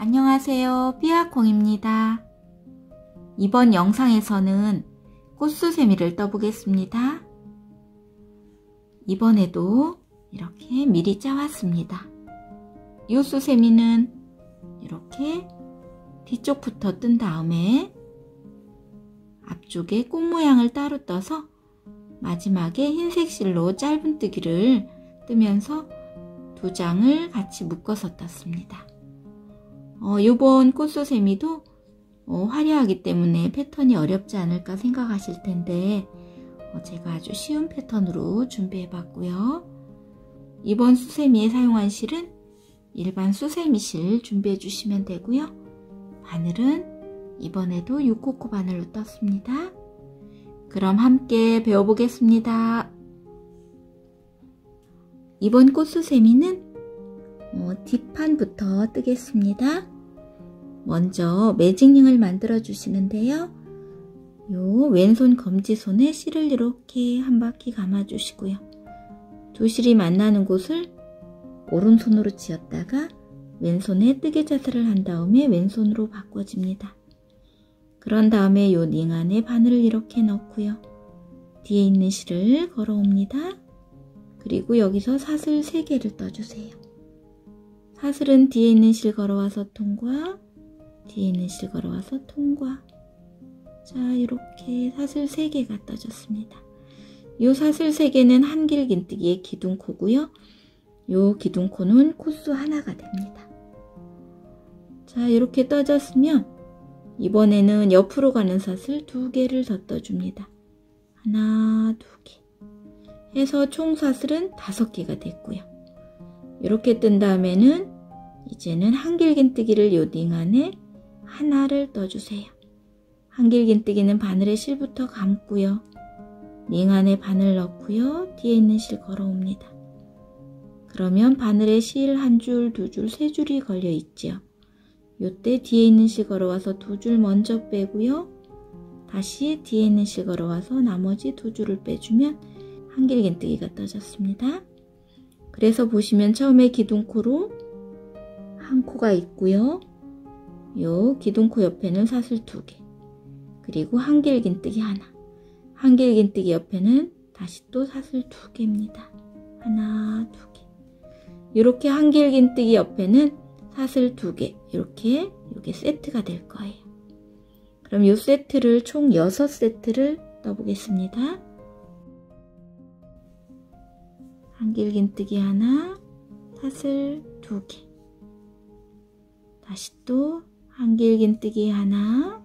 안녕하세요, 삐아콩입니다. 이번 영상에서는 꽃수세미를 떠보겠습니다. 이번에도 이렇게 미리 짜왔습니다. 이 수세미는 이렇게 뒤쪽부터 뜬 다음에 앞쪽에 꽃 모양을 따로 떠서 마지막에 흰색 실로 짧은뜨기를 뜨면서 두 장을 같이 묶어서 떴습니다. 이번 꽃수세미도 화려하기 때문에 패턴이 어렵지 않을까 생각하실 텐데 제가 아주 쉬운 패턴으로 준비해 봤고요. 이번 수세미에 사용한 실은 일반 수세미 실 준비해 주시면 되고요. 바늘은 이번에도 6코코 바늘로 떴습니다. 그럼 함께 배워보겠습니다. 이번 꽃수세미는 뒷판부터 뜨겠습니다. 먼저 매직링을 만들어 주시는데요. 요 왼손 검지손에 실을 이렇게 한 바퀴 감아 주시고요. 두 실이 만나는 곳을 오른손으로 쥐었다가 왼손에 뜨개 자세를 한 다음에 왼손으로 바꿔줍니다. 그런 다음에 요 링 안에 바늘을 이렇게 넣고요. 뒤에 있는 실을 걸어옵니다. 그리고 여기서 사슬 3개를 떠주세요. 사슬은 뒤에 있는 실 걸어와서 통과, 뒤에 있는 실 걸어와서 통과. 자, 이렇게 사슬 3개가 떠졌습니다. 이 사슬 3개는 한길긴뜨기의 기둥코고요. 이 기둥코는 코수 하나가 됩니다. 자, 이렇게 떠졌으면 이번에는 옆으로 가는 사슬 2개를 더 떠줍니다. 하나, 2개 해서 총 사슬은 5개가 됐고요. 이렇게 뜬 다음에는 이제는 한길긴뜨기를 요 링 안에 하나를 떠주세요. 한길긴뜨기는 바늘에 실부터 감고요. 링 안에 바늘 넣고요. 뒤에 있는 실 걸어옵니다. 그러면 바늘에 실 한 줄, 2줄, 3줄이 걸려 있죠. 요때 뒤에 있는 실 걸어와서 2줄 먼저 빼고요. 다시 뒤에 있는 실 걸어와서 나머지 2줄을 빼주면 한길긴뜨기가 떠졌습니다. 그래서 보시면 처음에 기둥코로 한 코가 있고요. 요 기둥코 옆에는 사슬 2개, 그리고 한길긴뜨기 하나, 한길긴뜨기 옆에는 다시 또 사슬 2개입니다. 하나, 2개. 이렇게 한길긴뜨기 옆에는 사슬 2개, 이렇게 요게 세트가 될 거예요. 그럼 요 세트를 총 6세트를 떠보겠습니다. 한길긴뜨기 하나, 사슬 2개, 다시 또 한길긴뜨기 하나,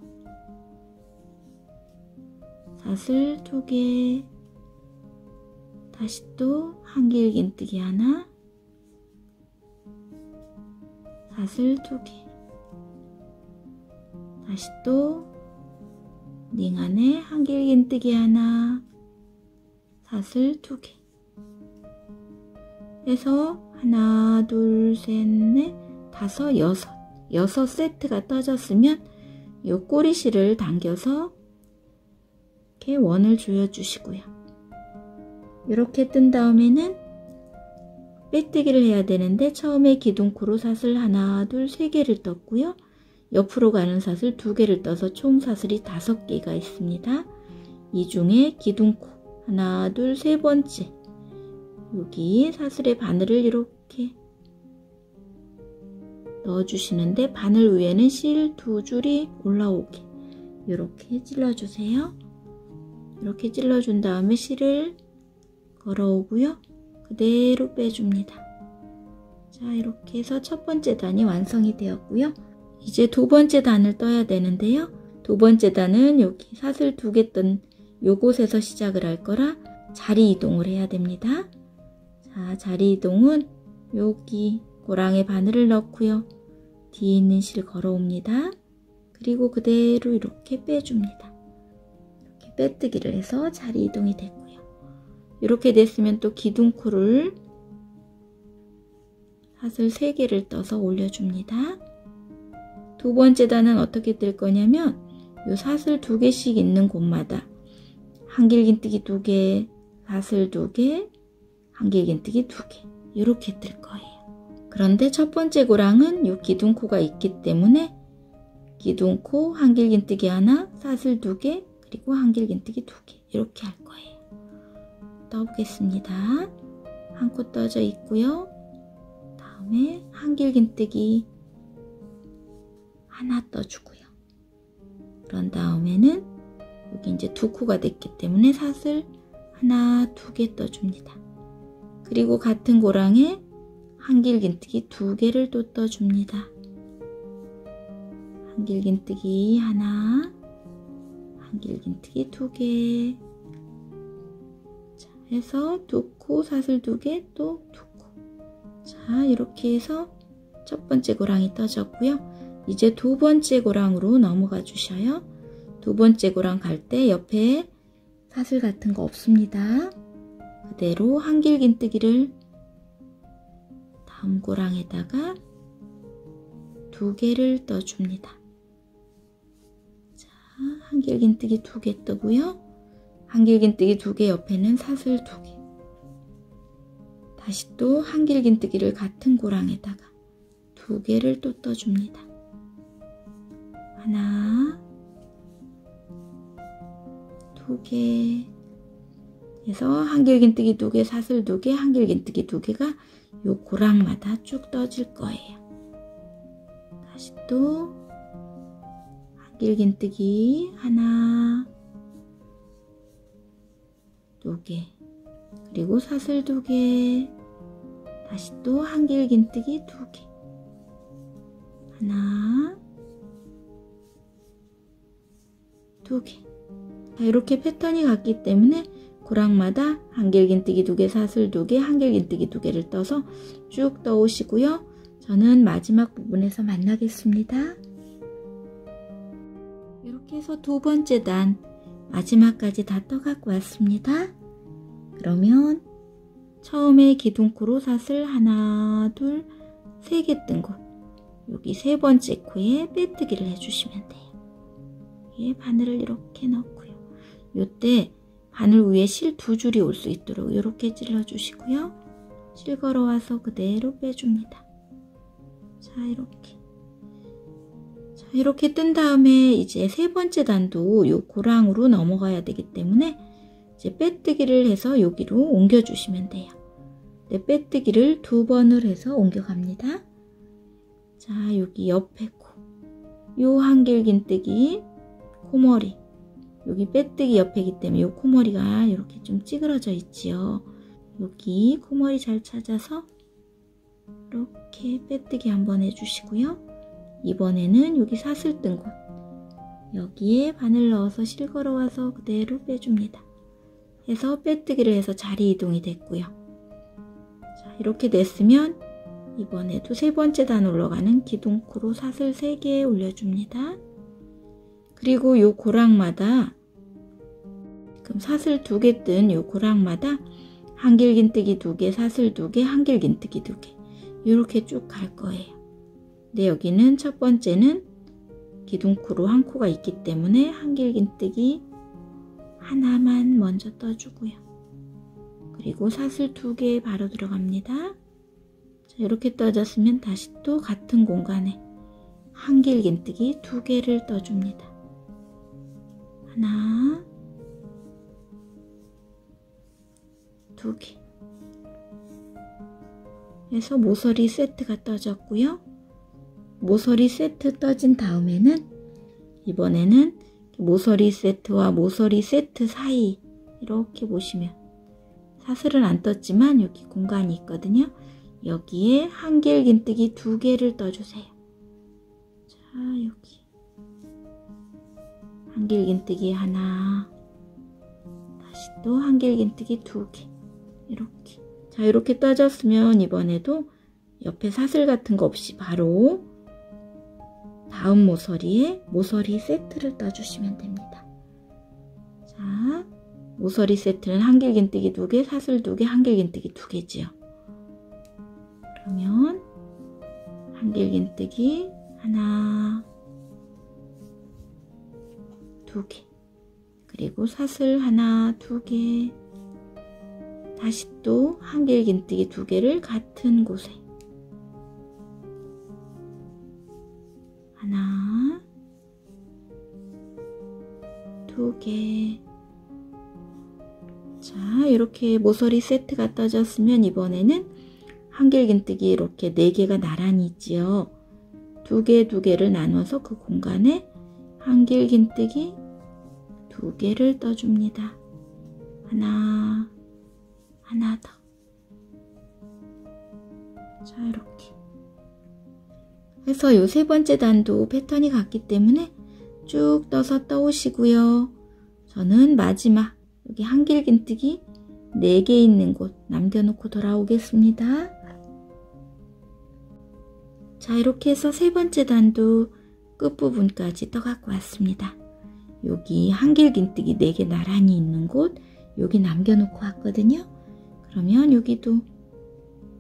사슬 2개, 다시 또 한길긴뜨기 하나, 사슬 2개, 다시 또 링 안에 한길긴뜨기 하나, 사슬 2개 해서 하나, 둘, 셋, 넷, 다섯, 여섯 세트가 떠졌으면 이 꼬리실을 당겨서 이렇게 원을 조여 주시고요. 이렇게 뜬 다음에는 빼뜨기를 해야 되는데 처음에 기둥코로 사슬 하나, 둘, 3개를 떴고요. 옆으로 가는 사슬 2개를 떠서 총 사슬이 5개가 있습니다. 이 중에 기둥코 하나, 둘, 3번째 여기 사슬에 바늘을 이렇게 넣어주시는데 바늘 위에는 실 2줄이 올라오게 이렇게 찔러주세요. 이렇게 찔러준 다음에 실을 걸어오고요. 그대로 빼줍니다. 자, 이렇게 해서 첫 번째 단이 완성이 되었고요. 이제 두 번째 단을 떠야 되는데요. 두 번째 단은 여기 사슬 2개 뜬 요곳에서 시작을 할 거라 자리 이동을 해야 됩니다. 자, 자리 이동은 여기 고랑에 바늘을 넣고요. 뒤에 있는 실 걸어옵니다. 그리고 그대로 이렇게 빼줍니다. 이렇게 빼뜨기를 해서 자리 이동이 됐고요. 이렇게 됐으면 또 기둥코를 사슬 3개를 떠서 올려줍니다. 두 번째 단은 어떻게 뜰 거냐면 요 사슬 2개씩 있는 곳마다 한길긴뜨기 2개, 사슬 2개, 한길긴뜨기 2개 이렇게 뜰 거예요. 그런데 첫 번째 고랑은 요 기둥코가 있기 때문에 기둥코 한길긴뜨기 하나, 사슬 2개, 그리고 한길긴뜨기 2개 이렇게 할 거예요. 떠보겠습니다. 한 코 떠져 있고요. 다음에 한길긴뜨기 하나 떠주고요. 그런 다음에는 여기 이제 2코가 됐기 때문에 사슬 하나, 2개 떠줍니다. 그리고 같은 고랑에 한길긴뜨기 2개를 또 떠줍니다. 한길긴뜨기 하나, 한길긴뜨기 2개. 자, 해서 2코, 사슬 2개, 또 2코. 자, 이렇게 해서 첫 번째 고랑이 떠졌고요. 이제 두 번째 고랑으로 넘어가 주셔요. 두 번째 고랑 갈 때 옆에 사슬 같은 거 없습니다. 그대로 한길긴뜨기를 다음 고랑에다가 2개를 떠줍니다. 자, 한길긴뜨기 2개 뜨고요. 한길긴뜨기 2개 옆에는 사슬 2개. 다시 또 한길긴뜨기를 같은 고랑에다가 2개를 또 떠줍니다. 하나, 2개. 그래서 한길긴뜨기 2개, 사슬 2개, 한길긴뜨기 2개가 요 고랑마다 쭉 떠질 거예요. 다시 또 한길긴뜨기 하나, 2개, 그리고 사슬 2개, 다시 또 한길긴뜨기 2개, 하나, 2개. 자, 이렇게 패턴이 같기 때문에 고랑마다 한길긴뜨기 2개, 사슬 2개, 한길긴뜨기 2개를 떠서 쭉 떠오시고요. 저는 마지막 부분에서 만나겠습니다. 이렇게 해서 두 번째 단 마지막까지 다 떠갖고 왔습니다. 그러면 처음에 기둥코로 사슬 하나, 둘, 3개 뜬 곳, 여기 세 번째 코에 빼뜨기를 해주시면 돼요. 여기에 바늘을 이렇게 넣고요. 요때 바늘 위에 실 2줄이 올 수 있도록 이렇게 찔러주시고요. 실 걸어와서 그대로 빼줍니다. 자, 이렇게 뜬 다음에 이제 세 번째 단도 요 고랑으로 넘어가야 되기 때문에 이제 빼뜨기를 해서 여기로 옮겨주시면 돼요. 네, 빼뜨기를 2번을 해서 옮겨갑니다. 자, 여기 옆에 코, 요 한길긴뜨기 코머리, 여기 빼뜨기 옆에기 때문에 요 코머리가 이렇게 좀 찌그러져 있지요. 여기 코머리 잘 찾아서 이렇게 빼뜨기 한번 해주시고요. 이번에는 여기 사슬 뜬 곳, 여기에 바늘 넣어서 실 걸어와서 그대로 빼줍니다. 해서 빼뜨기를 해서 자리 이동이 됐고요. 자, 이렇게 됐으면 이번에도 세 번째 단 올라가는 기둥코로 사슬 3개 올려줍니다. 그리고 요 고랑마다 지금 사슬 2개 뜬 요 고랑마다 한길긴뜨기 2개, 사슬 2개, 한길긴뜨기 2개 이렇게 쭉 갈 거예요. 근데 여기는 첫 번째는 기둥코로 한 코가 있기 때문에 한길긴뜨기 하나만 먼저 떠주고요. 그리고 사슬 2개 바로 들어갑니다. 자, 이렇게 떠졌으면 다시 또 같은 공간에 한길긴뜨기 2개를 떠줍니다. 하나, 2개. 그래서 모서리 세트가 떠졌고요. 모서리 세트 떠진 다음에는 이번에는 모서리 세트와 모서리 세트 사이 이렇게 보시면 사슬은 안 떴지만 여기 공간이 있거든요. 여기에 한길긴뜨기 2개를 떠주세요. 자, 여기 한길긴뜨기 하나, 다시 또 한길긴뜨기 2개 이렇게. 자, 이렇게 떠졌으면 이번에도 옆에 사슬 같은 거 없이 바로 다음 모서리에 모서리 세트를 떠주시면 됩니다. 자, 모서리 세트는 한길긴뜨기 2개, 사슬 2개, 한길긴뜨기 2개지요. 그러면 한길긴뜨기 하나, 2개, 그리고 사슬 하나, 2개, 다시 또 한길긴뜨기 2개를 같은 곳에 2개. 자, 이렇게 모서리 세트가 떠졌으면 이번에는 한길긴뜨기 이렇게 4개가 나란히 있지요. 2개, 2개를 나눠서 그 공간에 한길긴뜨기 2개를 떠줍니다. 하나, 하나 더. 자, 이렇게 해서 이 3번째 단도 패턴이 같기 때문에 쭉 떠서 떠오시고요. 저는 마지막 여기 한길긴뜨기 4개 있는 곳 남겨놓고 돌아오겠습니다. 자, 이렇게 해서 3번째 단도 끝부분까지 떠갖고 왔습니다. 여기 한길긴뜨기 4개 나란히 있는 곳 여기 남겨놓고 왔거든요. 그러면 여기도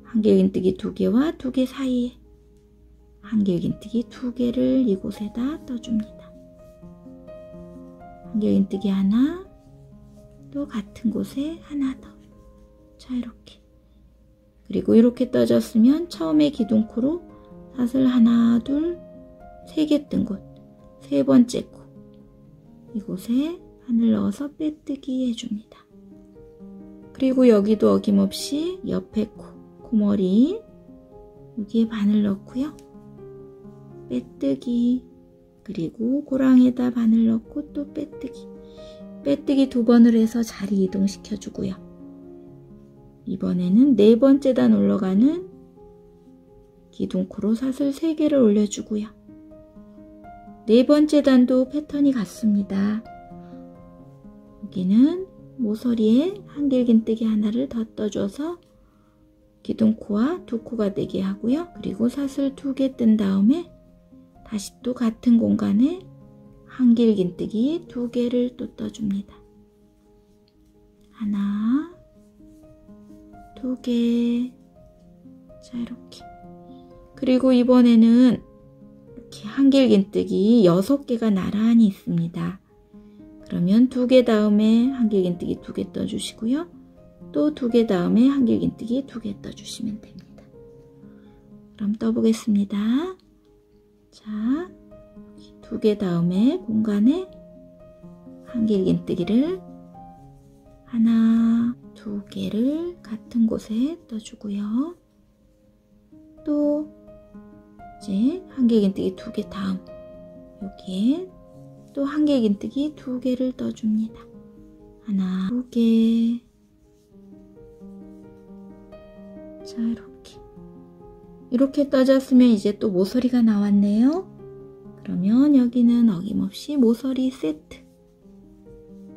한길긴뜨기 2개와 2개 사이에 한길긴뜨기 2개를 이곳에다 떠줍니다. 한길긴뜨기 하나, 또 같은 곳에 하나 더. 자, 이렇게. 그리고 이렇게 떠졌으면 처음에 기둥코로 사슬 하나, 둘, 3개 뜬 곳, 3번째 코 이곳에 바늘 넣어서 빼뜨기 해줍니다. 그리고 여기도 어김없이 옆에 코머리 여기에 바늘 넣고요. 빼뜨기, 그리고 고랑에다 바늘 넣고 또 빼뜨기. 빼뜨기 2번을 해서 자리 이동시켜 주고요. 이번에는 4번째 단 올라가는 기둥코로 사슬 3개를 올려주고요. 4번째 단도 패턴이 같습니다. 여기는 모서리에 한길긴뜨기 하나를 더 떠줘서 기둥코와 2코가 되게 하고요. 그리고 사슬 2개 뜬 다음에 다시 또 같은 공간에 한길긴뜨기 2개를 또 떠줍니다. 하나, 2개. 자, 이렇게. 그리고 이번에는 이렇게 한길긴뜨기 6개가 나란히 있습니다. 그러면 2개 다음에 한길긴뜨기 2개 떠주시고요. 또 2개 다음에 한길긴뜨기 2개 떠주시면 됩니다. 그럼 떠보겠습니다. 자, 2개 다음에 공간에 한길긴뜨기를 하나, 2개를 같은 곳에 떠주고요. 또 이제 한길긴뜨기 2개 다음 여기에 또 한길긴뜨기 2개를 떠줍니다. 하나, 2개. 자, 이렇게 떠졌으면 이제 또 모서리가 나왔네요. 그러면 여기는 어김없이 모서리 세트.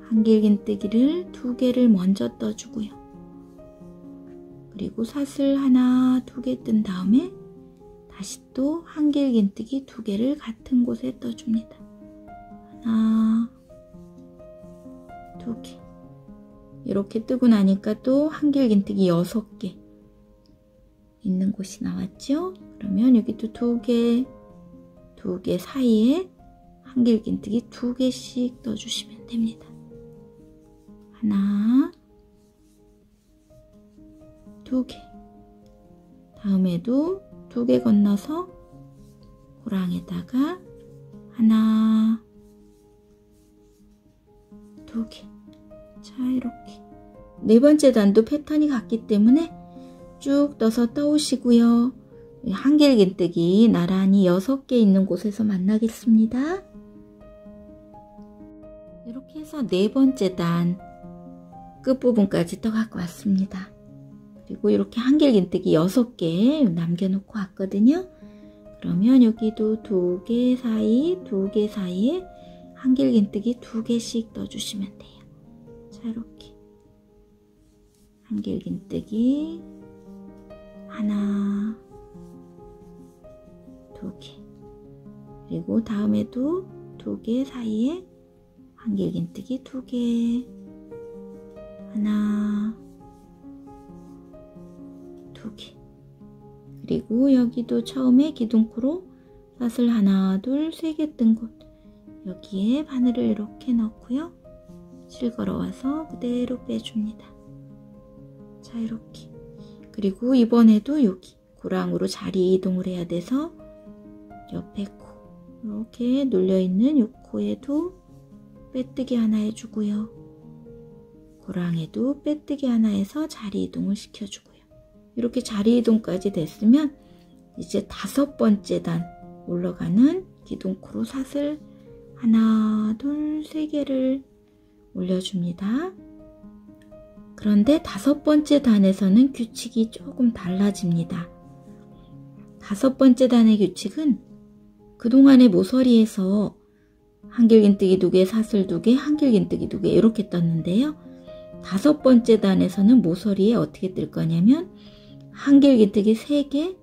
한길긴뜨기를 2개를 먼저 떠주고요. 그리고 사슬 하나, 2개 뜬 다음에 다시 또 한길긴뜨기 2개를 같은 곳에 떠줍니다. 하나, 2개. 이렇게 뜨고 나니까 또 한길긴뜨기 6개 있는 곳이 나왔죠? 그러면 여기도 2개 사이에 한길긴뜨기 2개씩 떠주시면 됩니다. 하나, 2개. 다음에도 2개 건너서 고랑에다가 하나, 2개. 자, 이렇게. 4번째 단도 패턴이 같기 때문에 쭉 떠서 떠오시고요. 한길긴뜨기 나란히 6개 있는 곳에서 만나겠습니다. 이렇게 해서 4번째 단 끝부분까지 떠갖고 왔습니다. 그리고 이렇게 한길긴뜨기 6개 남겨놓고 왔거든요. 그러면 여기도 2개 사이에 한길긴뜨기 2개씩 떠주시면 돼요. 자, 이렇게 한길긴뜨기 하나, 2개. 그리고 다음에도 2개 사이에 한길긴뜨기 2개. 하나, 2개. 그리고 여기도 처음에 기둥코로 사슬 하나, 둘, 3개 뜬 곳 여기에 바늘을 이렇게 넣고요. 실 걸어와서 그대로 빼줍니다. 자, 이렇게. 그리고 이번에도 여기 고랑으로 자리 이동을 해야 돼서 옆에 코 이렇게 눌려있는 이 코에도 빼뜨기 하나 해주고요. 고랑에도 빼뜨기 하나 해서 자리 이동을 시켜주고요. 이렇게 자리 이동까지 됐으면 이제 5번째 단 올라가는 기둥코로 사슬 하나, 둘, 3개를 올려줍니다. 그런데 5번째 단에서는 규칙이 조금 달라집니다. 5번째 단의 규칙은 그동안의 모서리에서 한길긴뜨기 2개, 사슬 2개, 한길긴뜨기 2개 이렇게 떴는데요. 5번째 단에서는 모서리에 어떻게 뜰 거냐면 한길긴뜨기 3개,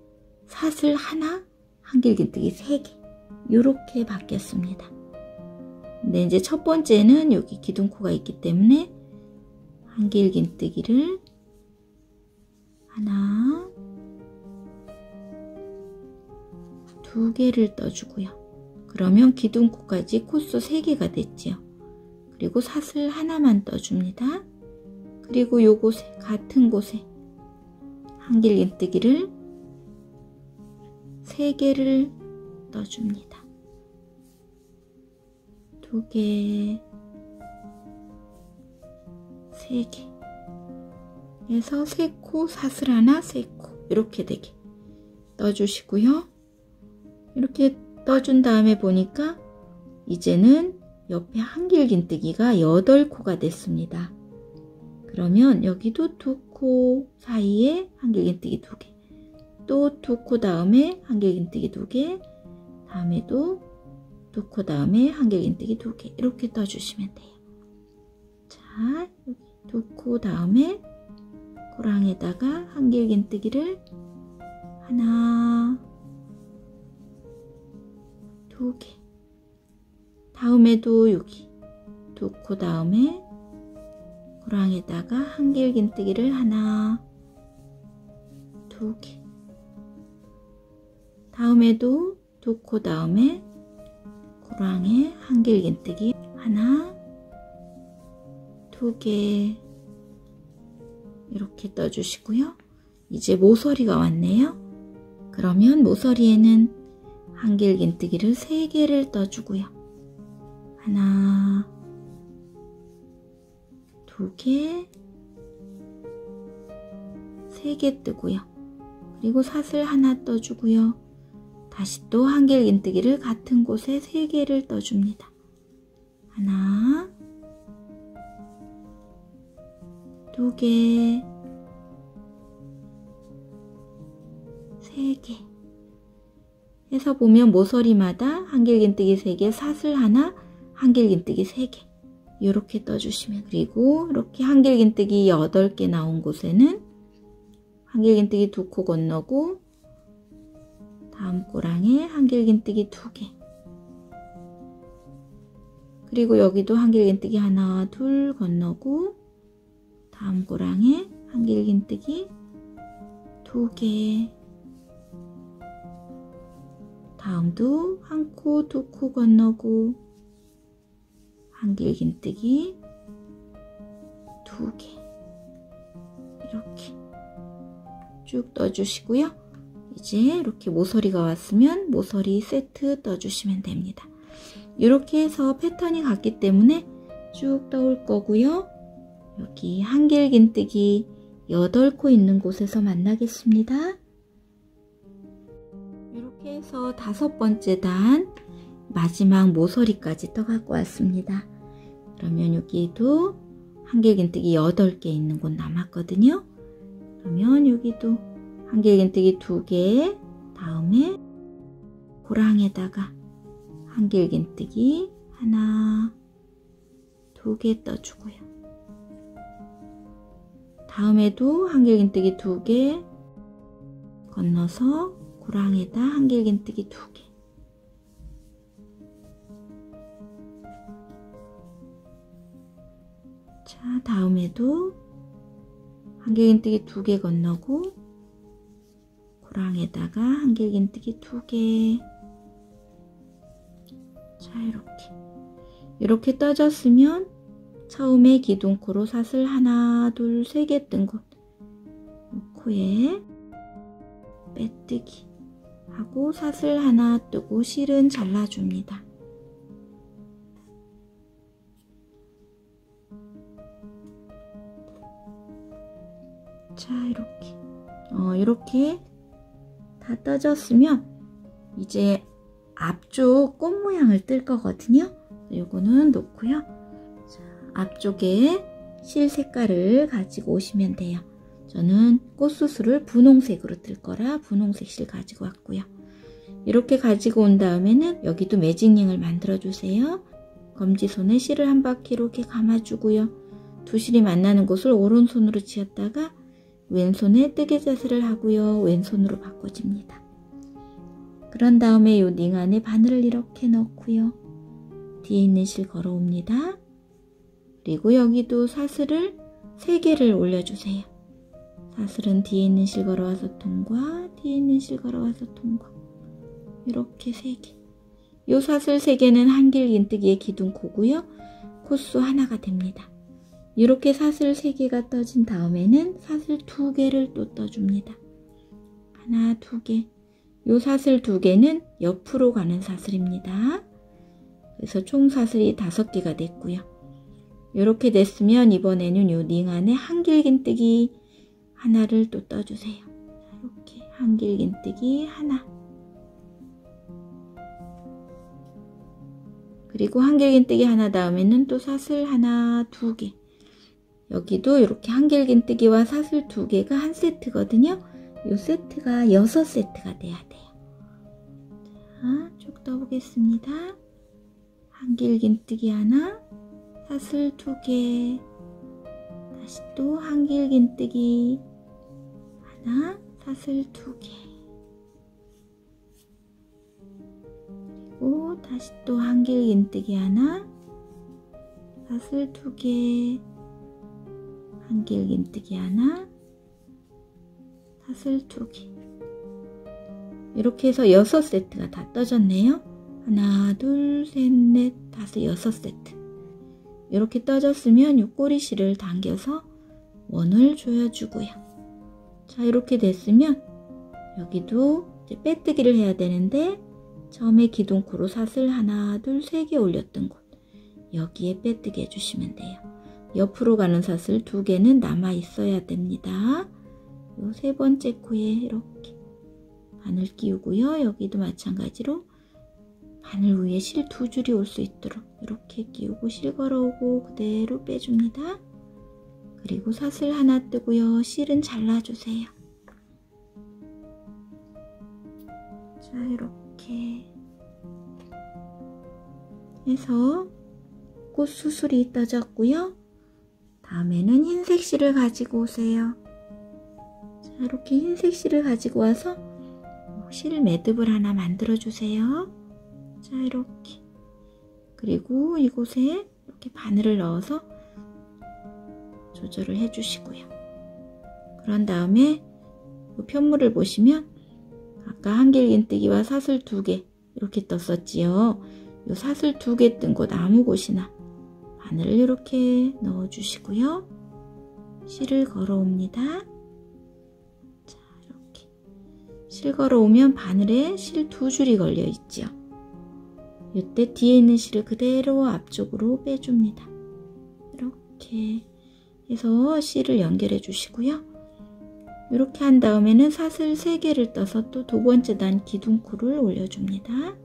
사슬 하나, 한길긴뜨기 3개 이렇게 바뀌었습니다. 근데 이제 첫 번째는 여기 기둥코가 있기 때문에 한길긴뜨기를 하나, 2개를 떠주고요. 그러면 기둥코까지 코수 3개가 됐지요. 그리고 사슬 하나만 떠줍니다. 그리고 요곳에 같은 곳에 한길긴뜨기를 3개를 떠줍니다. 2개, 3개 해서 3코, 사슬 하나, 3코 이렇게 되게 떠주시고요. 이렇게 떠준 다음에 보니까 이제는 옆에 한길긴뜨기가 8코가 됐습니다. 그러면 여기도 2코 사이에 한길긴뜨기 2개, 또 2코 다음에 한길긴뜨기 2개, 다음에도 2코 다음에 한길긴뜨기 2개 이렇게 떠주시면 돼요. 자, 여기 2코 다음에 고랑에다가 한길긴뜨기를 하나, 2개, 다음에도 여기 2코 다음에 고랑에다가 한길긴뜨기를 하나, 2개, 다음에도 2코 다음에 고랑에 한길긴뜨기 하나, 2개 이렇게 떠주시고요. 이제 모서리가 왔네요. 그러면 모서리에는 한길긴뜨기를 3개를 떠주고요. 하나, 2개, 3개 뜨고요. 그리고 사슬 하나 떠주고요. 다시 또 한길긴뜨기를 같은 곳에 3개를 떠줍니다. 하나, 2개, 3개 해서 보면 모서리마다 한길긴뜨기 3개, 사슬 하나, 한길긴뜨기 3개 이렇게 떠주시면, 그리고 이렇게 한길긴뜨기 8개 나온 곳에는 한길긴뜨기 2코 건너고 다음 꼬랑에 한길긴뜨기 2개, 그리고 여기도 한길긴뜨기 하나, 둘 건너고 다음 꼬랑에 한길긴뜨기 2개, 다음도 1코, 2코 건너고 한길긴뜨기 2개 이렇게 쭉 떠주시고요. 이제 이렇게 모서리가 왔으면 모서리 세트 떠주시면 됩니다. 이렇게 해서 패턴이 같기 때문에 쭉 떠올 거고요. 여기 한길긴뜨기 8코 있는 곳에서 만나겠습니다. 이렇게 해서 5번째 단 마지막 모서리까지 떠갖고 왔습니다. 그러면 여기도 한길긴뜨기 8개 있는 곳 남았거든요. 그러면 여기도 한길긴뜨기 2개, 다음에 고랑에다가 한길긴뜨기 하나, 2개 떠주고요. 다음에도 한길긴뜨기 2개 건너서 고랑에다 한길긴뜨기 2개, 자, 다음에도 한길긴뜨기 2개 건너고 고랑에다가 한길긴뜨기 2개, 자, 이렇게 떠졌으면 처음에 기둥코로 사슬 하나, 둘, 3개 뜬 곳 코에 빼뜨기 하고 사슬 하나 뜨고 실은 잘라줍니다. 자, 이렇게 다 떠졌으면 이제 앞쪽 꽃 모양을 뜰 거거든요. 요거는 놓고요. 자, 앞쪽에 실 색깔을 가지고 오시면 돼요. 저는 꽃수술을 분홍색으로 뜰 거라 분홍색 실 가지고 왔고요. 이렇게 가지고 온 다음에는 여기도 매직링을 만들어 주세요. 검지손에 실을 한 바퀴 이렇게 감아주고요. 두 실이 만나는 곳을 오른손으로 쥐었다가 왼손에 뜨개 자세를 하고요. 왼손으로 바꿔줍니다. 그런 다음에 요 링 안에 바늘을 이렇게 넣고요. 뒤에 있는 실 걸어옵니다. 그리고 여기도 사슬을 3개를 올려주세요. 사슬은 뒤에 있는 실 걸어와서 통과, 뒤에 있는 실 걸어와서 통과. 이렇게 3개. 요 사슬 3개는 한길긴뜨기의 기둥코고요. 코수 하나가 됩니다. 이렇게 사슬 3개가 떠진 다음에는 사슬 2개를 또 떠줍니다. 하나, 2개. 요 사슬 2개는 옆으로 가는 사슬입니다. 그래서 총 사슬이 5개가 됐고요. 이렇게 됐으면 이번에는 요 링 안에 한길긴뜨기 하나를 또 떠주세요. 이렇게 한길긴뜨기 하나. 그리고 한길긴뜨기 하나 다음에는 또 사슬 하나, 2개. 여기도 이렇게 한길긴뜨기와 사슬 2개가 한 세트거든요. 이 세트가 6세트가 돼야 돼요. 자, 쭉 떠보겠습니다. 한길긴뜨기 하나, 사슬 2개, 다시 또 한길긴뜨기 하나, 사슬 2개, 그리고 다시 또 한길긴뜨기 하나, 사슬 2개, 한길긴뜨기 하나, 사슬 2개. 이렇게 해서 6세트가 다 떠졌네요. 하나, 둘, 셋, 넷, 다섯, 6세트. 이렇게 떠졌으면 이 꼬리실을 당겨서 원을 조여주고요. 자, 이렇게 됐으면 여기도 이제 빼뜨기를 해야 되는데 처음에 기둥코로 사슬 하나, 둘, 3개 올렸던 곳 여기에 빼뜨기 해주시면 돼요. 옆으로 가는 사슬 2개는 남아 있어야 됩니다. 요 3번째 코에 이렇게 바늘 끼우고요. 여기도 마찬가지로 바늘 위에 실 2줄이 올 수 있도록 이렇게 끼우고 실 걸어오고 그대로 빼줍니다. 그리고 사슬 하나 뜨고요. 실은 잘라주세요. 자, 이렇게 해서 꽃 수술이 떠졌고요. 다음에는 흰색 실을 가지고 오세요. 자, 이렇게 흰색 실을 가지고 와서 실 매듭을 하나 만들어 주세요. 자, 이렇게. 그리고 이곳에 이렇게 바늘을 넣어서 조절을 해 주시고요. 그런 다음에 이 편물을 보시면 아까 한길긴뜨기와 사슬 2개 이렇게 떴었지요. 이 사슬 2개 뜬 곳 아무 곳이나 바늘을 이렇게 넣어 주시고요. 실을 걸어옵니다. 자, 이렇게 실 걸어오면 바늘에 실 2줄이 걸려 있죠. 이때 뒤에 있는 실을 그대로 앞쪽으로 빼줍니다. 이렇게 해서 실을 연결해 주시고요. 이렇게 한 다음에는 사슬 3개를 떠서 또 2번째 단 기둥코를 올려줍니다.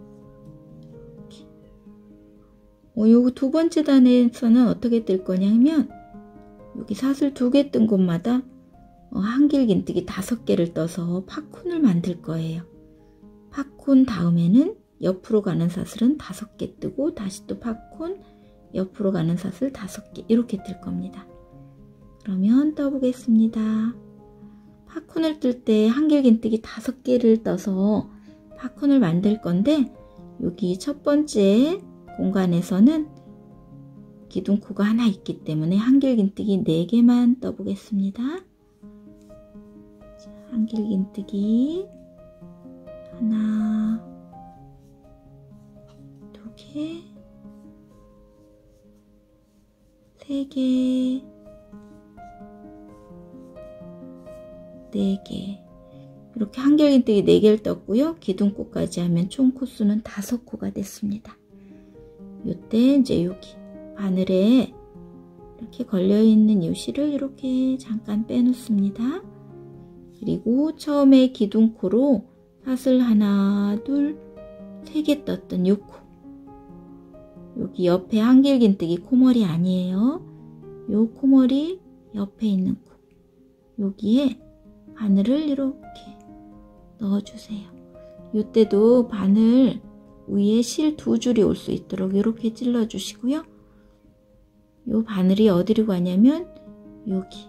요거 2번째 단에서는 어떻게 뜰 거냐면 여기 사슬 2개 뜬 곳마다 한길긴뜨기 5개를 떠서 팝콘을 만들 거예요. 팝콘 다음에는 옆으로 가는 사슬은 5개 뜨고 다시 또 팝콘, 옆으로 가는 사슬 5개 이렇게 뜰 겁니다. 그러면 떠보겠습니다. 팝콘을 뜰 때 한길긴뜨기 5개를 떠서 팝콘을 만들 건데 여기 첫 번째 공간에서는 기둥코가 하나 있기 때문에 한길긴뜨기 4개만 떠보겠습니다. 자, 한길긴뜨기 하나, 2개, 3개, 4개. 이렇게 한길긴뜨기 4개를 떴고요. 기둥코까지 하면 총 코수는 5코가 됐습니다. 이때 이제 여기 바늘에 이렇게 걸려있는 이 실을 이렇게 잠깐 빼놓습니다. 그리고 처음에 기둥코로 사슬 하나, 둘, 세 개 떴던 요 코. 여기 옆에 한길긴뜨기 코머리 아니에요. 요 코머리 옆에 있는 코. 여기에 바늘을 이렇게 넣어주세요. 이때도 바늘 위에 실 두 줄이 올 수 있도록 이렇게 찔러 주시고요. 요 바늘이 어디로 가냐면 여기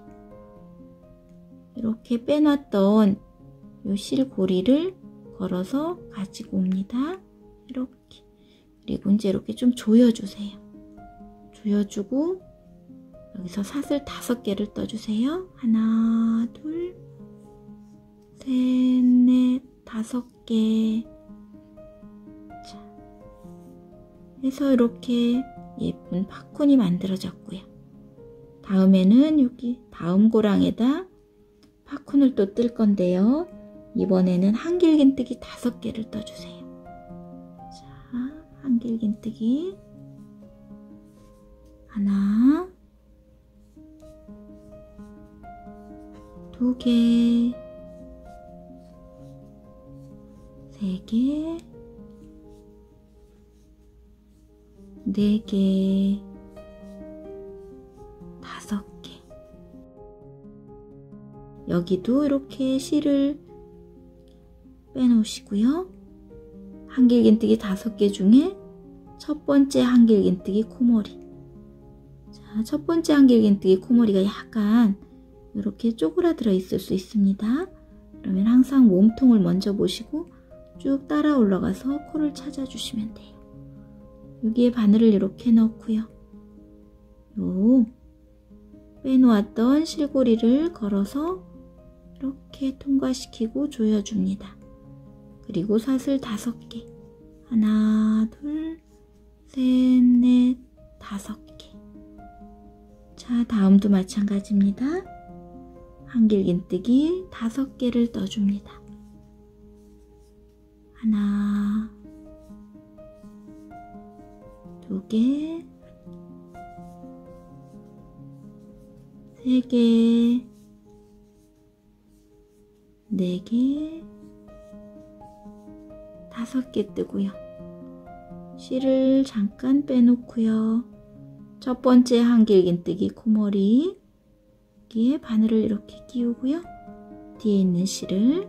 이렇게 빼놨던 요 실고리를 걸어서 가지고 옵니다. 이렇게. 그리고 이제 이렇게 좀 조여주세요. 조여주고 여기서 사슬 5개를 떠주세요. 하나, 둘, 셋, 넷, 5개. 자, 해서 이렇게 예쁜 팝콘이 만들어졌고요. 다음에는 여기 다음 고랑에다 팝콘을 또 뜰 건데요. 이번에는 한길긴뜨기 5개를 떠주세요. 자, 한길긴뜨기 하나, 2개, 3개, 4개, 5개. 여기도 이렇게 실을 빼놓으시고요. 한길긴뜨기 5개 중에 첫 번째 한길긴뜨기 코머리. 자, 첫 번째 한길긴뜨기 코머리가 약간 이렇게 쪼그라들어 있을 수 있습니다. 그러면 항상 몸통을 먼저 보시고 쭉 따라 올라가서 코를 찾아주시면 돼요. 여기에 바늘을 이렇게 넣고요. 요 빼놓았던 실고리를 걸어서 이렇게 통과시키고 조여줍니다. 그리고 사슬 5개. 하나, 둘, 셋, 넷, 5개. 자, 다음도 마찬가지입니다. 한길긴뜨기 5개를 떠줍니다. 하나, 2개, 3개, 4개, 5개 뜨고요. 실을 잠깐 빼놓고요. 첫 번째 한길긴뜨기 코머리 여기에 바늘을 이렇게 끼우고요. 뒤에 있는 실을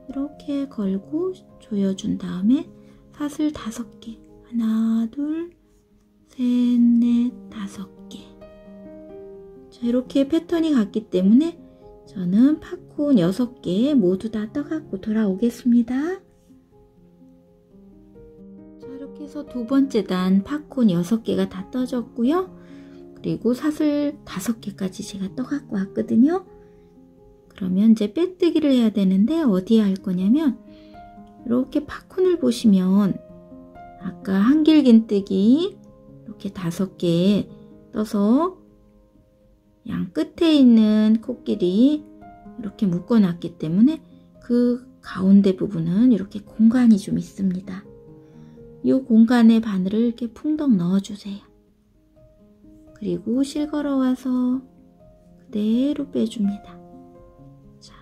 이렇게 걸고 조여준 다음에 사슬 5개. 하나, 둘, 셋, 넷, 5개. 자, 이렇게 패턴이 같기 때문에 저는 팝콘 6개 모두 다 떠갖고 돌아오겠습니다. 자, 이렇게 해서 두 번째 단 팝콘 6개가 다 떠졌고요. 그리고 사슬 5개까지 제가 떠갖고 왔거든요. 그러면 이제 빼뜨기를 해야 되는데 어디에 할 거냐면 이렇게 팝콘을 보시면 아까 한길긴뜨기 이렇게 5개 떠서 양 끝에 있는 코끼리 이렇게 묶어 놨기 때문에 그 가운데 부분은 이렇게 공간이 좀 있습니다. 이 공간에 바늘을 이렇게 풍덩 넣어주세요. 그리고 실 걸어와서 그대로 빼줍니다. 자,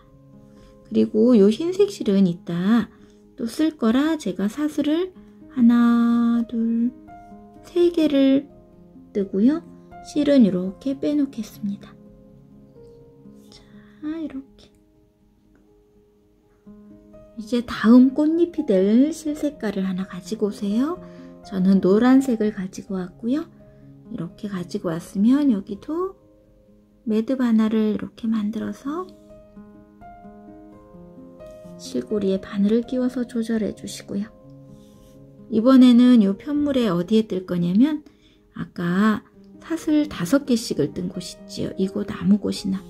그리고 이 흰색 실은 이따 또 쓸 거라 제가 사슬을 하나, 둘, 3개를 뜨고요. 실은 이렇게 빼놓겠습니다. 자, 이렇게. 이제 다음 꽃잎이 될 실 색깔을 하나 가지고 오세요. 저는 노란색을 가지고 왔고요. 이렇게 가지고 왔으면 여기도 매듭 하나를 이렇게 만들어서 실고리에 바늘을 끼워서 조절해 주시고요. 이번에는 이 편물에 어디에 뜰 거냐면 아까 사슬 5개씩을 뜬 곳 있지요. 이곳 아무 곳이나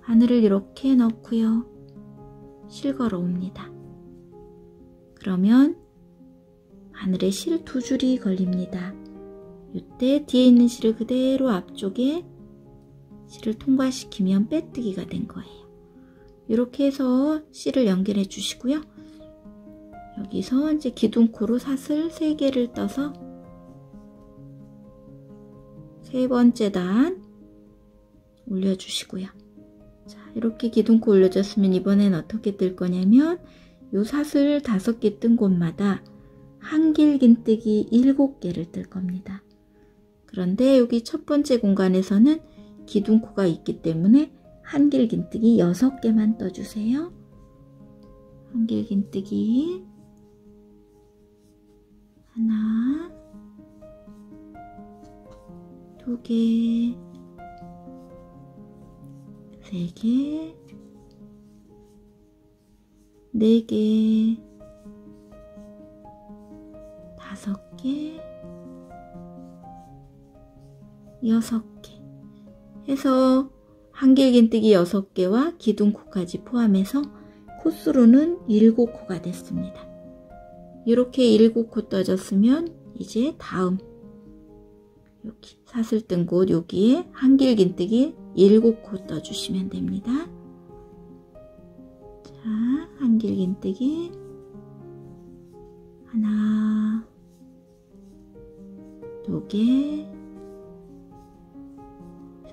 바늘을 이렇게 넣고요. 실 걸어 옵니다. 그러면 바늘에 실 2줄이 걸립니다. 이때 뒤에 있는 실을 그대로 앞쪽에 실을 통과시키면 빼뜨기가 된 거예요. 이렇게 해서 실을 연결해 주시고요. 여기서 이제 기둥코로 사슬 3개를 떠서 세 번째 단 올려주시고요. 자, 이렇게 기둥코 올려줬으면 이번엔 어떻게 뜰 거냐면 요 사슬 5개 뜬 곳마다 한길긴뜨기 7개를 뜰 겁니다. 그런데 여기 첫 번째 공간에서는 기둥코가 있기 때문에 한길긴뜨기 6개만 떠주세요. 한길긴뜨기 하나, 2개, 3개, 4개, 5개, 6개 해서 한길긴뜨기 6개와 기둥코까지 포함해서 코수로는 7코가 됐습니다. 이렇게 7코 떠졌으면 이제 다음 여기 사슬 뜬 곳 여기에 한길긴뜨기 7코 떠주시면 됩니다. 자, 한길긴뜨기 하나, 2개,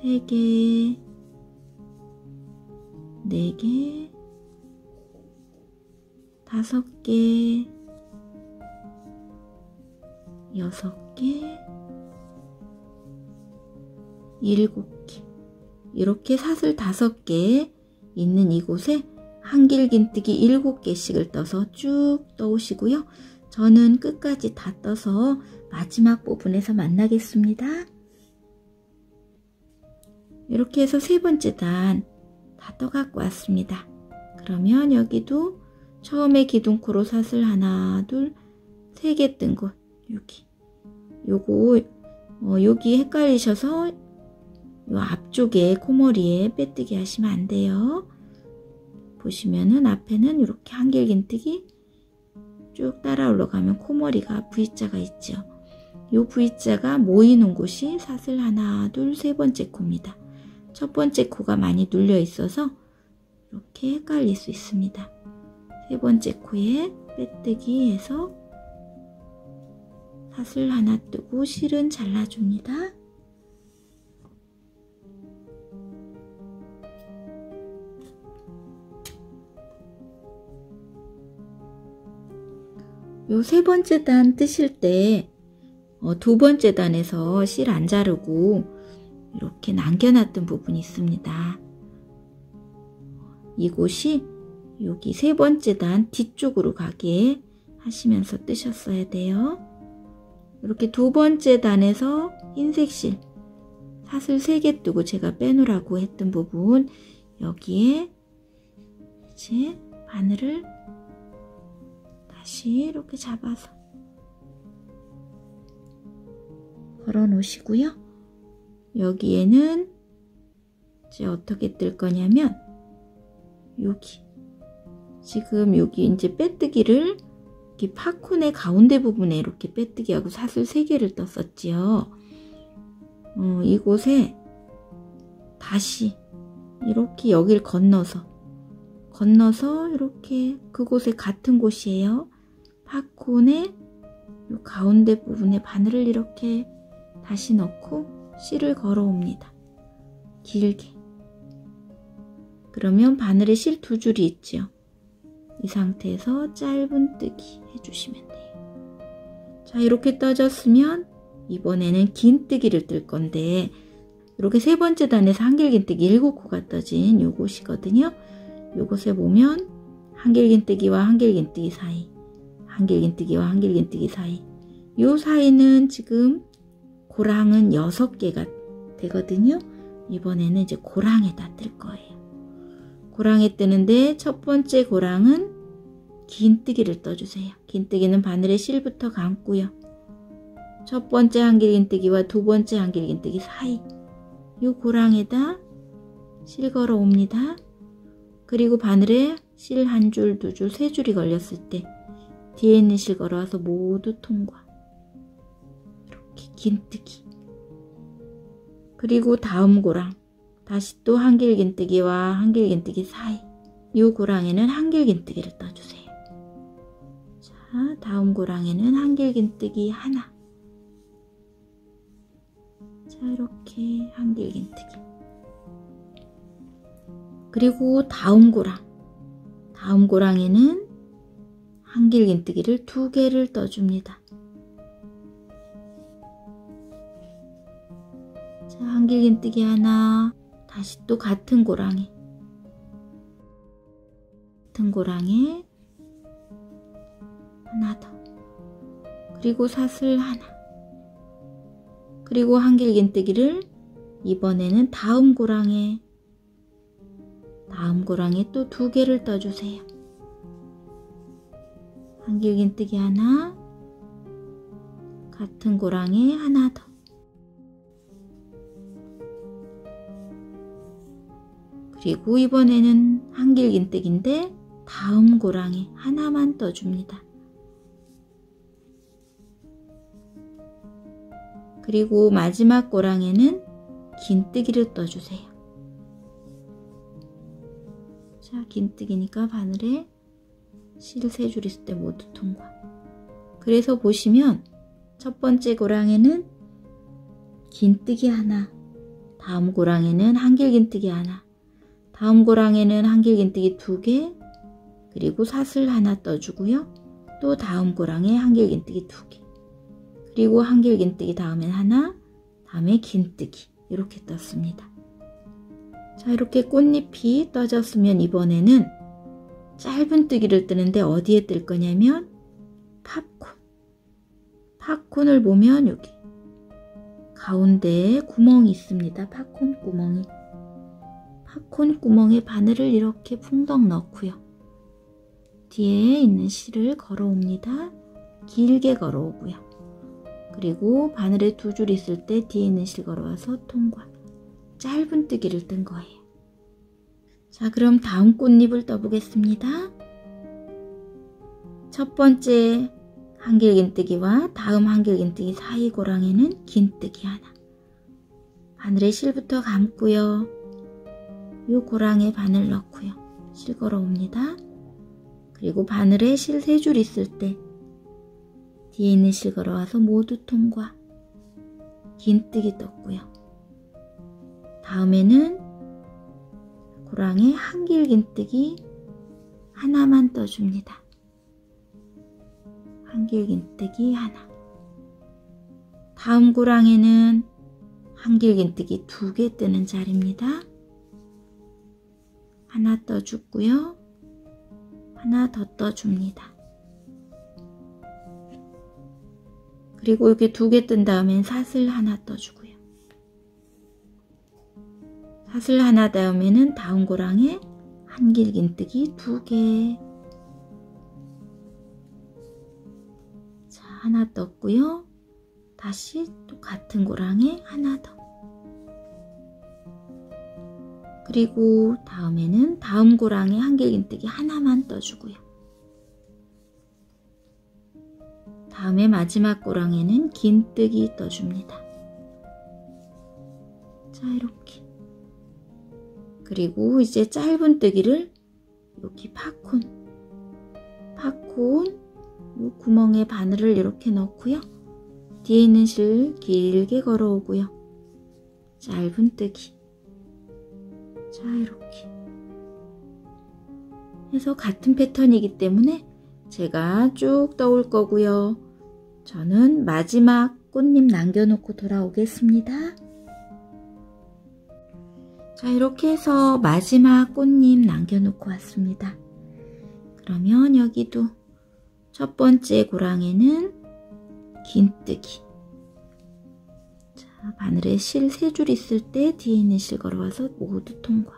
3개, 4개, 5개, 6개, 7개 이렇게 사슬 5개 있는 이곳에 한길긴뜨기 7개씩을 떠서 쭉 떠오시고요. 저는 끝까지 다 떠서 마지막 부분에서 만나겠습니다. 이렇게 해서 세 번째 단 다 떠갖고 왔습니다. 그러면 여기도 처음에 기둥코로 사슬 하나, 둘, 3개 뜬 곳 여기 요거 여기 헷갈리셔서 요 앞쪽에 코머리에 빼뜨기 하시면 안 돼요. 보시면은 앞에는 이렇게 한길긴뜨기 쭉 따라 올라가면 코머리가 V자가 있죠. 요 V자가 모이는 곳이 사슬 하나, 둘, 세 번째 코입니다. 첫 번째 코가 많이 눌려 있어서 이렇게 헷갈릴 수 있습니다. 세 번째 코에 빼뜨기 해서 사슬 하나 뜨고 실은 잘라줍니다. 요 세 번째 단 뜨실 때 두 번째 단에서 실 안 자르고 이렇게 남겨놨던 부분이 있습니다. 이곳이 여기 세 번째 단 뒤쪽으로 가게 하시면서 뜨셨어야 돼요. 이렇게 두 번째 단에서 흰색 실 사슬 3개 뜨고 제가 빼놓으라고 했던 부분 여기에 이제 바늘을 다시 이렇게 잡아서 걸어 놓으시고요. 여기에는 이제 어떻게 뜰 거냐면 여기 지금 여기 이제 빼뜨기를 이렇게 팝콘의 가운데 부분에 이렇게 빼뜨기하고 사슬 3개를 떴었지요. 이곳에 다시 이렇게 여길 건너서 이렇게 그곳에 같은 곳이에요. 팝콘의 요 가운데 부분에 바늘을 이렇게 다시 넣고 실을 걸어 옵니다. 길게. 그러면 바늘에 실 2줄이 있죠. 이 상태에서 짧은 뜨기 해주시면 돼요. 자, 이렇게 떠졌으면 이번에는 긴 뜨기를 뜰 건데 이렇게 세 번째 단에서 한길긴뜨기 7코가 떠진 요곳이거든요. 요곳에 보면 한길긴뜨기와 한길긴뜨기 사이, 한길긴뜨기와 한길긴뜨기 사이, 요 사이는 지금 고랑은 6개가 되거든요. 이번에는 이제 고랑에다 뜰 거예요. 고랑에 뜨는데 첫 번째 고랑은 긴 뜨기를 떠주세요. 긴 뜨기는 바늘에 실부터 감고요. 첫 번째 한길긴뜨기와 두 번째 한길긴뜨기 사이 이 고랑에다 실 걸어 옵니다. 그리고 바늘에 실 1줄, 2줄, 3줄이 걸렸을 때 뒤에 있는 실 걸어와서 모두 통과. 이렇게 긴 뜨기. 그리고 다음 고랑 다시 또 한길긴뜨기와 한길긴뜨기 사이 이 고랑에는 한길긴뜨기를 떠주세요. 자, 다음 고랑에는 한길긴뜨기 하나. 자, 자, 이렇게 한길긴뜨기. 그리고 다음 고랑에는 한길긴뜨기를 2개를 떠줍니다. 자, 한길긴뜨기 하나, 다시 또 같은 고랑에 하나 더, 그리고 사슬 하나, 그리고 한길긴뜨기를 이번에는 다음 고랑에 또 2개를 떠주세요. 한길긴뜨기 하나, 같은 고랑에 하나 더, 그리고 이번에는 한길긴뜨기인데 다음 고랑에 하나만 떠줍니다. 그리고 마지막 고랑에는 긴뜨기를 떠주세요. 자, 긴뜨기니까 바늘에 실 3줄 있을 때 모두 통과. 그래서 보시면 첫 번째 고랑에는 긴뜨기 하나, 다음 고랑에는 한길긴뜨기 하나, 다음 고랑에는 한길긴뜨기 2개, 그리고 사슬 하나 떠주고요. 또 다음 고랑에 한길긴뜨기 2개, 그리고 한길긴뜨기 다음엔 하나, 다음에 긴뜨기, 이렇게 떴습니다. 자, 이렇게 꽃잎이 떠졌으면 이번에는 짧은 뜨기를 뜨는데 어디에 뜰 거냐면 팝콘을 보면 여기 가운데에 구멍이 있습니다. 팝콘 구멍에 바늘을 이렇게 풍덩 넣고요. 뒤에 있는 실을 걸어옵니다. 길게 걸어오고요. 그리고 바늘에 2줄 있을 때 뒤에 있는 실 걸어와서 통과. 짧은 뜨기를 뜬 거예요. 자, 그럼 다음 꽃잎을 떠보겠습니다. 첫 번째 한길긴뜨기와 다음 한길긴뜨기 사이 고랑에는 긴뜨기 하나. 바늘에 실부터 감고요. 이 고랑에 바늘 넣고요. 실 걸어옵니다. 그리고 바늘에 실 3줄 있을 때 뒤에 있는 실 걸어와서 모두 통과. 긴뜨기 떴고요. 다음에는 고랑에 한길긴뜨기 하나만 떠줍니다. 한길긴뜨기 하나. 다음 고랑에는 한길긴뜨기 2개 뜨는 자리입니다. 하나 떠주고요. 하나 더 떠줍니다. 그리고 이렇게 2개 뜬 다음엔 사슬 하나 떠주고요. 사슬 하나 다음에는 다음 고랑에 한길긴뜨기 2개. 자, 하나 떴고요. 다시 또 같은 고랑에 하나 더. 그리고 다음에는 다음 고랑에 한길긴뜨기 하나만 떠주고요. 다음에 마지막 고랑에는 긴뜨기 떠줍니다. 자, 이렇게. 그리고 이제 짧은 뜨기를 여기 팝콘 이 구멍에 바늘을 이렇게 넣고요. 뒤에 있는 실 길게 걸어오고요. 짧은 뜨기. 자, 이렇게 해서 같은 패턴이기 때문에 제가 쭉 떠올 거고요. 저는 마지막 꽃잎 남겨놓고 돌아오겠습니다. 자, 이렇게 해서 마지막 꽃잎 남겨놓고 왔습니다. 그러면 여기도 첫 번째 고랑에는 긴뜨기. 자, 바늘에 실 3줄 있을 때 뒤에 있는 실 걸어와서 모두 통과.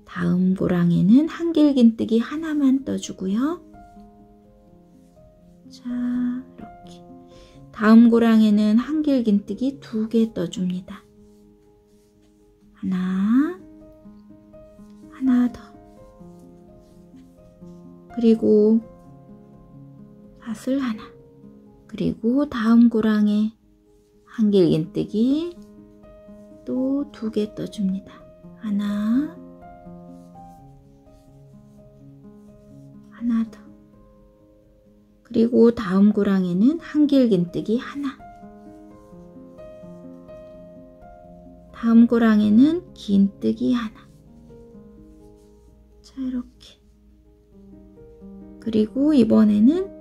다음 고랑에는 한길긴뜨기 하나만 떠주고요. 자, 이렇게. 다음 고랑에는 한길긴뜨기 2개 떠줍니다. 하나 더. 그리고 사슬 하나. 그리고 다음 고랑에 한길긴뜨기 또 2개 떠줍니다. 하나 더. 그리고 다음 고랑에는 한길긴뜨기 하나. 다음 고랑에는 긴뜨기 하나. 자, 이렇게. 그리고 이번에는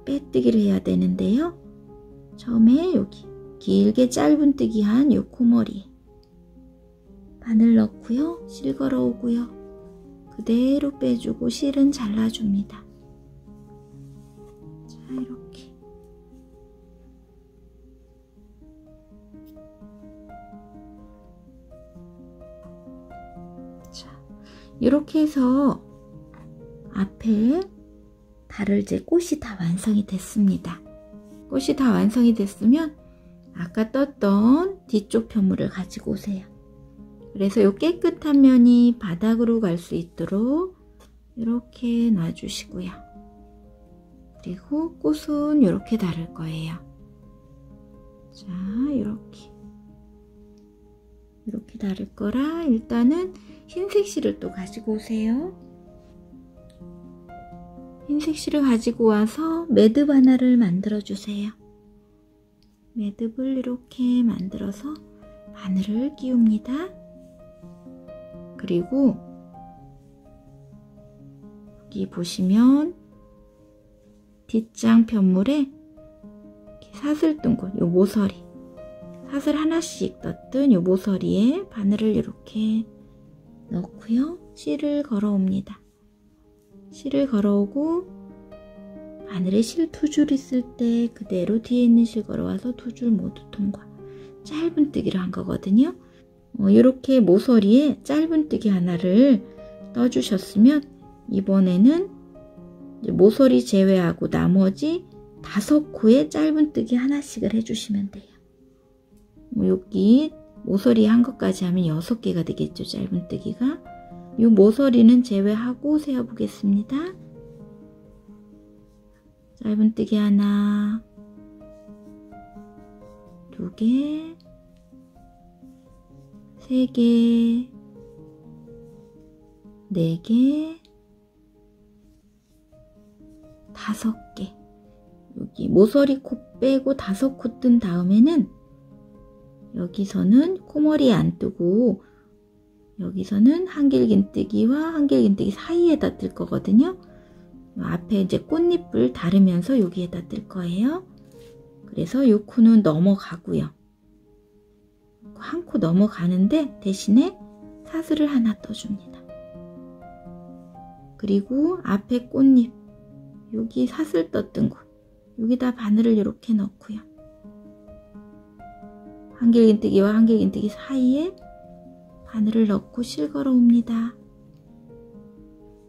빼뜨기를 해야 되는데요. 처음에 여기 길게 짧은뜨기 한 요 코머리에 바늘 넣고요. 실 걸어오고요. 그대로 빼주고 실은 잘라줍니다. 자, 이렇게. 자, 이렇게 해서 앞에 달을 제 꽃이 다 완성이 됐습니다. 꽃이 다 완성이 됐으면 아까 떴던 뒤쪽 편물을 가지고 오세요. 그래서 이 깨끗한 면이 바닥으로 갈 수 있도록 이렇게 놔주시고요. 그리고 꽃은 이렇게 다를 거예요. 자, 이렇게 다를 거라 일단은 흰색 실을 또 가지고 오세요. 흰색 실을 가지고 와서 매듭 하나를 만들어 주세요. 매듭을 이렇게 만들어서 바늘을 끼웁니다. 그리고 여기 보시면 뒷장 편물에 이렇게 사슬 뜬 곳, 요 모서리, 사슬 하나씩 떴던 요 모서리에 바늘을 이렇게 넣고요. 실을 걸어옵니다. 실을 걸어오고 바늘에 실 두 줄 있을 때 그대로 뒤에 있는 실 걸어와서 두 줄 모두 통과. 짧은뜨기를 한 거거든요. 이렇게 모서리에 짧은뜨기 하나를 떠주셨으면 이번에는 이제 모서리 제외하고 나머지 5코에 짧은뜨기 하나씩을 해주시면 돼요. 여기 모서리 한 것까지 하면 6개가 되겠죠. 짧은뜨기가. 이 모서리는 제외하고 세어보겠습니다. 짧은뜨기 하나, 2개, 3개, 4개, 5개. 여기 모서리 코 빼고 5코 뜬 다음에는 여기서는 코머리에 안 뜨고 여기서는 한길긴뜨기와 한길긴뜨기 사이에다 뜰 거거든요. 앞에 이제 꽃잎을 다르면서 여기에다 뜰 거예요. 그래서 이 코는 넘어가고요. 한 코 넘어가는데 대신에 사슬을 하나 떠줍니다. 그리고 앞에 꽃잎, 여기 사슬 떴던 곳, 여기다 바늘을 이렇게 넣고요. 한길긴뜨기와 한길긴뜨기 사이에 바늘을 넣고 실 걸어옵니다.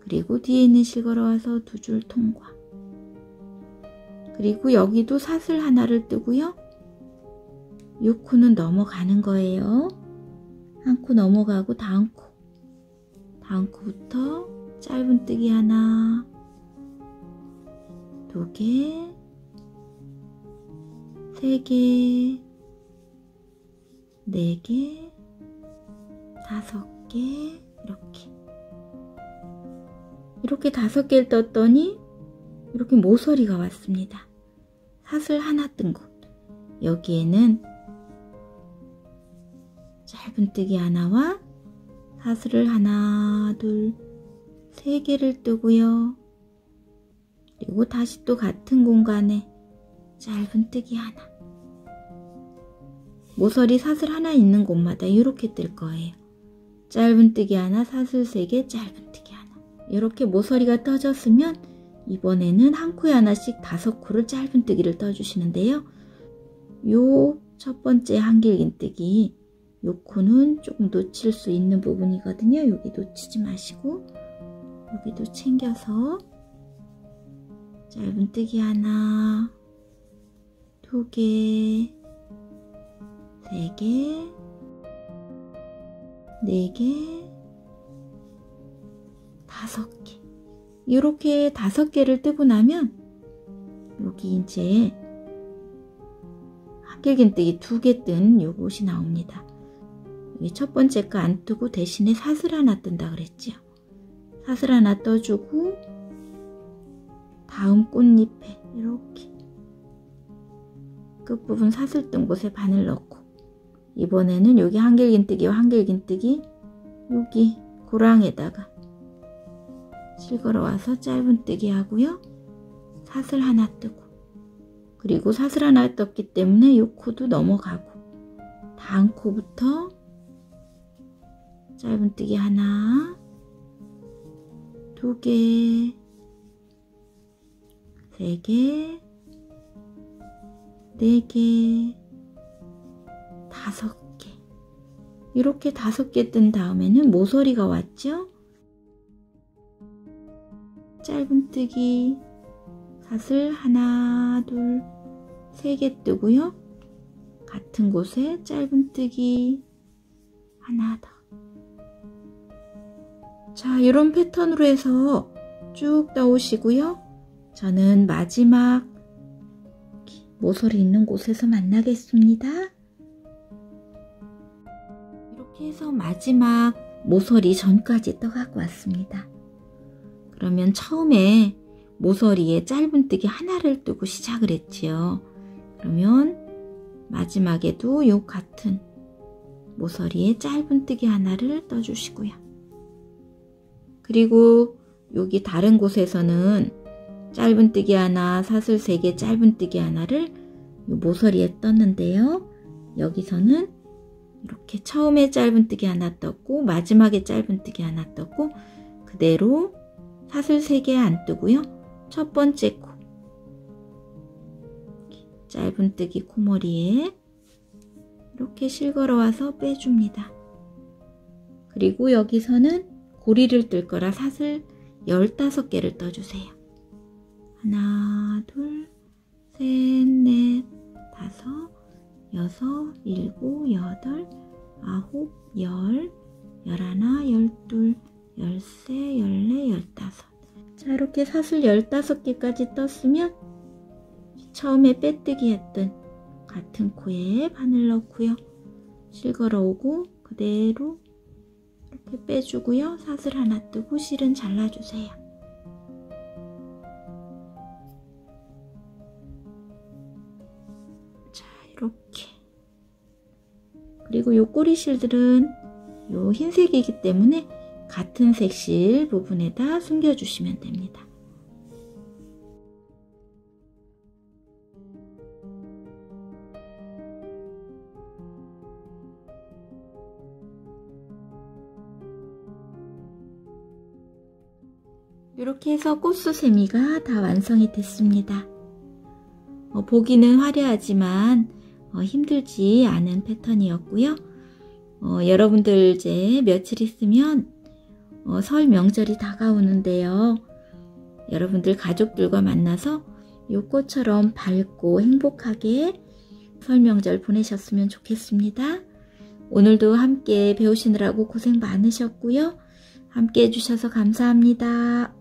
그리고 뒤에 있는 실 걸어와서 두 줄 통과. 그리고 여기도 사슬 하나를 뜨고요. 이 코는 넘어가는 거예요. 한 코 넘어가고 다음 코부터 짧은뜨기 하나, 2개, 3개, 4개, 5개, 이렇게 5개를 떴더니 이렇게 모서리가 왔습니다. 사슬 하나 뜬 곳, 여기에는 짧은뜨기 하나와 사슬을 하나, 둘, 3개를 뜨고요. 그리고 다시 또 같은 공간에 짧은뜨기 하나, 모서리 사슬 하나 있는 곳마다 이렇게 뜰 거예요. 짧은뜨기 하나, 사슬 3개, 짧은뜨기 하나. 이렇게 모서리가 떠졌으면 이번에는 한 코에 하나씩 5코를 짧은뜨기를 떠주시는데요. 요 첫 번째 한길긴뜨기, 요 코는 조금 놓칠 수 있는 부분이거든요. 여기 놓치지 마시고 여기도 챙겨서 짧은뜨기 하나, 2개, 3개, 4개, 5개. 이렇게 5개를 뜨고 나면 여기 이제 한길긴뜨기 2개 뜬 요것이 나옵니다. 여기 첫 번째 거 안 뜨고 대신에 사슬 하나 뜬다 그랬죠. 사슬 하나 떠주고 다음 꽃잎에 이렇게 끝부분 사슬 뜬 곳에 바늘 넣고 이번에는 여기 한길긴뜨기와 한길긴뜨기 여기 고랑에다가 실걸어 와서 짧은뜨기 하고요. 사슬 하나 뜨고, 그리고 사슬 하나 떴기 때문에 이 코도 넘어가고, 다음 코부터 짧은뜨기 하나, 두 개, 세 개, 네 개, 다섯 개. 이렇게 5개 뜬 다음에는 모서리가 왔죠? 짧은뜨기, 사슬 하나, 둘, 3개 뜨고요. 같은 곳에 짧은뜨기 하나 더. 자, 이런 패턴으로 해서 쭉 떠오시고요. 저는 마지막 모서리 있는 곳에서 만나겠습니다. 이렇게 해서 마지막 모서리 전까지 떠갖고 왔습니다. 그러면 처음에 모서리에 짧은뜨기 하나를 뜨고 시작을 했지요. 그러면 마지막에도 요 같은 모서리에 짧은뜨기 하나를 떠주시고요. 그리고 여기 다른 곳에서는 짧은뜨기 하나, 사슬 3개, 짧은뜨기 하나를 요 모서리에 떴는데요. 여기서는 이렇게 처음에 짧은뜨기 하나 떴고 마지막에 짧은뜨기 하나 떴고 그대로 사슬 3개 안 뜨고요. 첫 번째 코 짧은뜨기 코머리에 이렇게 실걸어 와서 빼줍니다. 그리고 여기서는 고리를 뜰 거라 사슬 15개를 떠주세요. 하나, 둘, 셋, 넷, 다섯, 여섯, 일곱, 여덟, 아홉, 열, 열하나, 열둘, 열세, 열네, 열다섯. 자, 이렇게 사슬 15개까지 떴으면 처음에 빼뜨기 했던 같은 코에 바늘 넣고요. 실걸어 오고 그대로 이렇게 빼주고요. 사슬 하나 뜨고 실은 잘라주세요. 자, 이렇게. 그리고 요 꼬리실들은 요 흰색이기 때문에 같은 색 실 부분에다 숨겨주시면 됩니다. 이렇게 해서 꽃수세미가 다 완성이 됐습니다. 보기는 화려하지만 힘들지 않은 패턴이었고요. 여러분들 이제 며칠 있으면 설 명절이 다가오는데요. 여러분들 가족들과 만나서 이 꽃처럼 밝고 행복하게 설 명절 보내셨으면 좋겠습니다. 오늘도 함께 배우시느라고 고생 많으셨고요. 함께 해주셔서 감사합니다.